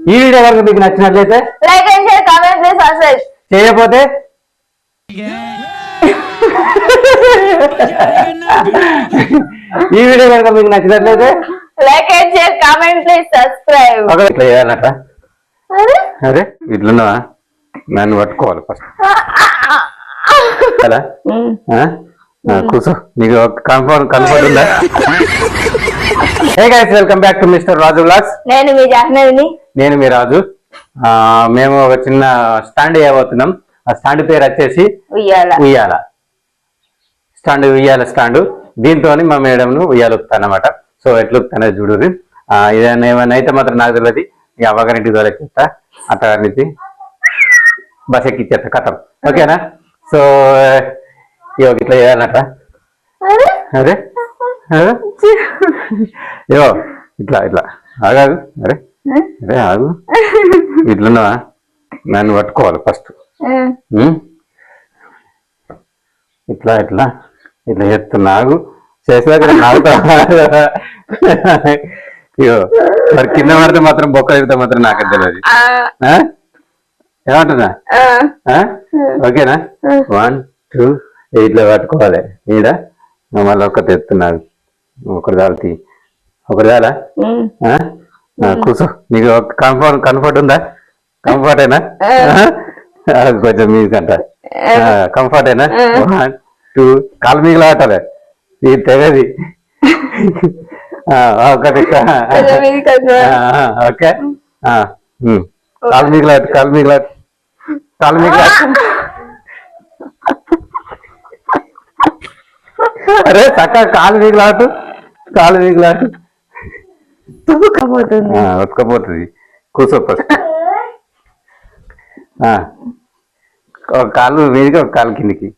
ఈ వీడియో కనుక మీకు నచ్చినట్లయితే like and share comment please subscribe చేయకపోతే ఈ వీడియో కనుక మీకు నచ్చినట్లయితే like and share comment please subscribe. ఇట్లా చేయాలట. అరే ఇట్లున్నావా? నన్ను పట్టుకోవాలి ఫస్ట్ కదా. కూర్చో, నీకు కంఫర్ట్ ఉందా? Hey guys, welcome back to mister Raju vlogs. నేను మీ జాహ్నవిని. నేను మీ రాజు. మేము ఒక చిన్న స్టాండ్ చేయబోతున్నాం. ఆ స్టాండ్ పేరు వచ్చేసి ఉయ్యాల స్టాండ్. దీంతో మా మేడంను ఉయ్యాలుపుతానమాట. సో ఎట్లుపుతానే చూడుర్రి. ఏదైనా ఏమైనా అయితే మాత్రం నాకు తెలియదు. ఇక అవ్వగారింటి దొరకిస్తా, అత్తగారింటి బస్ ఎక్కిచ్చేస్తా, కథం. ఓకేనా? సో ఇట్లా చేయాలట. అరే ఇవో ఇట్లా ఆగాదు. అరే ఆగు. ఇట్లున్నావా? నన్ను పట్టుకోవాలి ఫస్ట్. ఇట్లా చేస్తున్నా. ఆగు. చేసాక నాగుతా. ఇగో మరి కింద పడితే మాత్రం బొక్క ఎడితే మాత్రం నాకు తెలియదు. ఏమంటున్నా? ఓకేనా? 1 2 ఇట్లా పట్టుకోవాలి. ఈడ మళ్ళీ ఒకటి ఎత్తున్నాడు. ఒకటి చాలు. ఒకటి చాలా. కూర్చో, నీకు కంఫర్ట్ ఉందా? కంఫర్టేనా? కొంచెం మీకంట కంఫర్టేనా? 1 2 కాలు మిగిలి ఆటలే. ఇది తెగది. ఒకటి ఓకే. కాలు మిగిలాట. అరే చక్క కాలు మిగిలాటు. ఉతకపోతుంది. కూర్చో ఫస్ట్. ఒక కాలు మీదికి, ఒక కాలు కిందికి.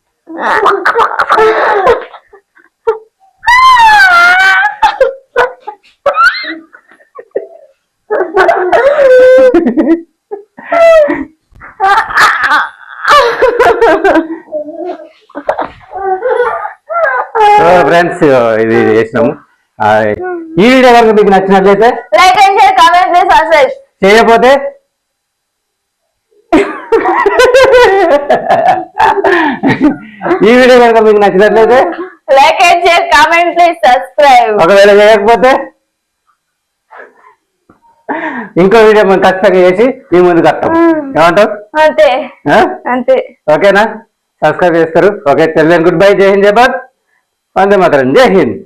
ఫ్రెండ్స్, ఇది చేసినాము. ఈ వీడియో కనుక మీకు నచ్చినట్లయితే like and share comment please subscribe. చేయకపోతే ఈ వీడియో కనుక మీకు నచ్చినట్లయితే like and share comment please subscribe. ఒకవేళ చేయకపోతే ఇంకో వీడియో మనం ఖచ్చితంగా చేసి మీ ముందుకు వస్తాం. ఏమంటావు? అంతే. ఓకేనా? సబ్స్క్రైబ్ చేస్తారు. ఓకే, చెల్లెన్ గుడ్ బై. జై హింద్, జై భారత్, వందే మాతరం. జై హింద్.